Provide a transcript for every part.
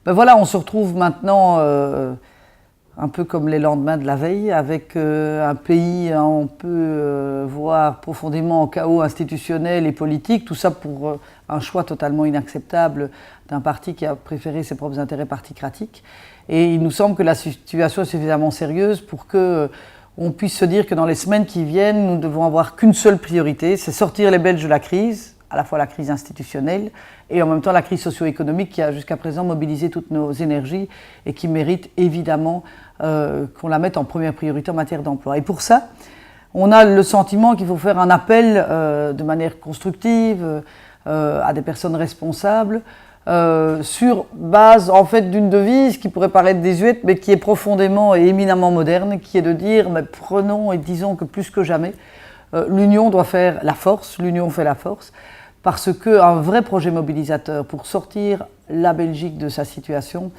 Ben voilà, on se retrouve maintenant un peu comme les lendemains de la veille, avec un pays, on peut voir profondément en chaos institutionnel et politique, tout ça pour un choix totalement inacceptable d'un parti qui a préféré ses propres intérêts particratiques. Et il nous semble que la situation est suffisamment sérieuse pour que on puisse se dire que dans les semaines qui viennent, nous ne devons avoir qu'une seule priorité, c'est sortir les Belges de la crise, à la fois la crise institutionnelle et en même temps la crise socio-économique qui a jusqu'à présent mobilisé toutes nos énergies et qui mérite évidemment qu'on la mette en première priorité en matière d'emploi. Et pour ça, on a le sentiment qu'il faut faire un appel de manière constructive à des personnes responsables sur base en fait d'une devise qui pourrait paraître désuète mais qui est profondément et éminemment moderne, qui est de dire mais prenons et disons que plus que jamais l'union doit faire la force, l'union fait la force, parce qu'un vrai projet mobilisateur pour sortir la Belgique de sa situation,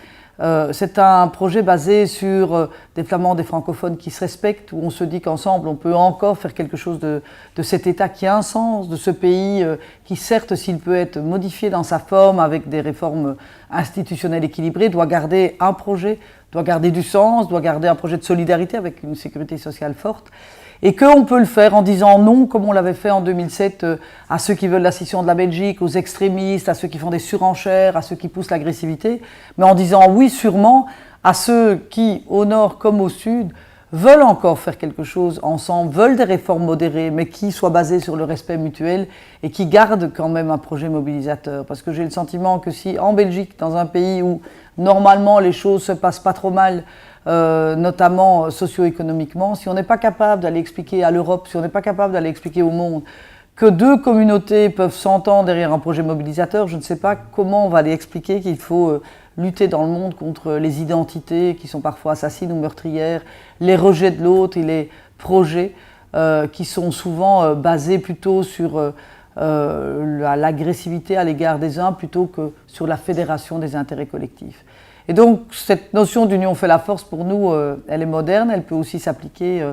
c'est un projet basé sur des flamands, des francophones qui se respectent, où on se dit qu'ensemble on peut encore faire quelque chose de cet État qui a un sens, de ce pays qui certes, s'il peut être modifié dans sa forme avec des réformes institutionnelles équilibrées, doit garder un projet, doit garder du sens, doit garder un projet de solidarité avec une sécurité sociale forte. Et qu'on peut le faire en disant non, comme on l'avait fait en 2007, à ceux qui veulent la scission de la Belgique, aux extrémistes, à ceux qui font des surenchères, à ceux qui poussent l'agressivité, mais en disant oui sûrement à ceux qui, au nord comme au sud, veulent encore faire quelque chose ensemble, veulent des réformes modérées, mais qui soient basées sur le respect mutuel et qui gardent quand même un projet mobilisateur. Parce que j'ai le sentiment que si en Belgique, dans un pays où normalement les choses se passent pas trop mal, notamment socio-économiquement, si on n'est pas capable d'aller expliquer à l'Europe, si on n'est pas capable d'aller expliquer au monde que deux communautés peuvent s'entendre derrière un projet mobilisateur, je ne sais pas comment on va aller expliquer qu'il faut lutter dans le monde contre les identités qui sont parfois assassines ou meurtrières, les rejets de l'autre et les projets qui sont souvent basés plutôt sur l'agressivité à l'égard des uns plutôt que sur la fédération des intérêts collectifs. Et donc cette notion d'union fait la force pour nous, elle est moderne, elle peut aussi s'appliquer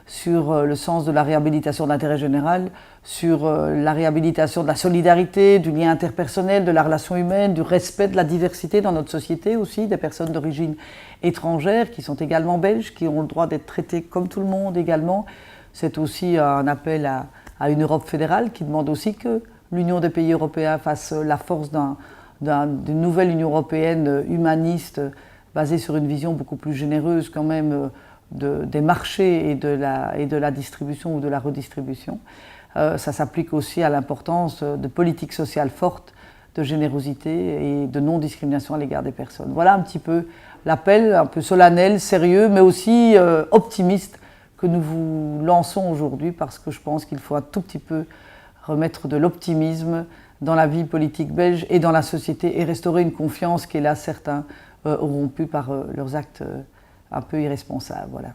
sur le sens de la réhabilitation de l'intérêt général, sur la réhabilitation de la solidarité, du lien interpersonnel, de la relation humaine, du respect de la diversité dans notre société aussi, des personnes d'origine étrangère qui sont également belges, qui ont le droit d'être traitées comme tout le monde également. C'est aussi un appel à une Europe fédérale qui demande aussi que l'Union des pays européens fasse la force d'une nouvelle Union européenne humaniste basée sur une vision beaucoup plus généreuse quand même des marchés et de la distribution ou de la redistribution. Ça s'applique aussi à l'importance de politiques sociales fortes, de générosité et de non-discrimination à l'égard des personnes. Voilà un petit peu l'appel, un peu solennel, sérieux, mais aussi optimiste que nous vous lançons aujourd'hui parce que je pense qu'il faut un tout petit peu remettre de l'optimisme dans la vie politique belge et dans la société et restaurer une confiance qu'hélas certains auront pu par leurs actes un peu irresponsables. Voilà.